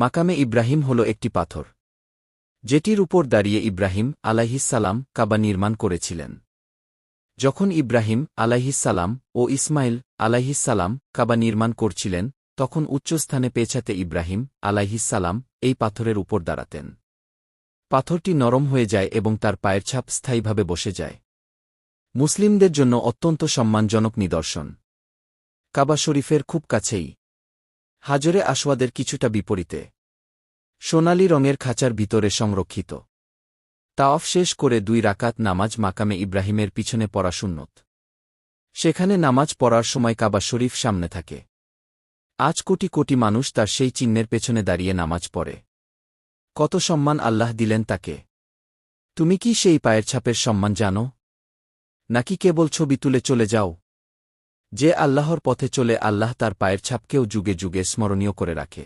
মাকামে ইব্রাহিম হল একটি পাথর, যেটির উপর দাঁড়িয়ে ইব্রাহিম আলাইহিসসালাম কাবা নির্মাণ করেছিলেন। যখন ইব্রাহিম আলাইহিসসালাম ও ইসমাইল আলাইহিসসালাম কাবা নির্মাণ করছিলেন, তখন উচ্চস্থানে পেছাতে ইব্রাহিম আলাইহিসসালাম এই পাথরের উপর দাঁড়াতেন। পাথরটি নরম হয়ে যায় এবং তার পায়ের ছাপ স্থায়ীভাবে বসে যায়। মুসলিমদের জন্য অত্যন্ত সম্মানজনক নিদর্শন। কাবা শরীফের খুব কাছেই, হাজরে আসওয়াদের কিছুটা বিপরীতে, সোনালি রঙের খাঁচার ভিতরে সংরক্ষিত। তাওয়াফ শেষ করে 2 রাকাত নামাজ মাকামে ইব্রাহিমের পিছনে পড়া সুন্নত। সেখানে নামাজ পড়ার সময় কাবা শরীফ সামনে থাকে। আজ কোটি কোটি মানুষ তার সেই চিহ্নের পেছনে দাঁড়িয়ে নামাজ পড়ে। কত সম্মান আল্লাহ দিলেন তাকে! তুমি কি সেই পায়ের ছাপের সম্মান জানো? নাকি কেবল ছবি তুলে চলে যাও? যে আল্লাহর পথে চলে, আল্লাহ তার পায়ের ছাপকেও যুগে যুগে স্মরণীয় করে রাখে।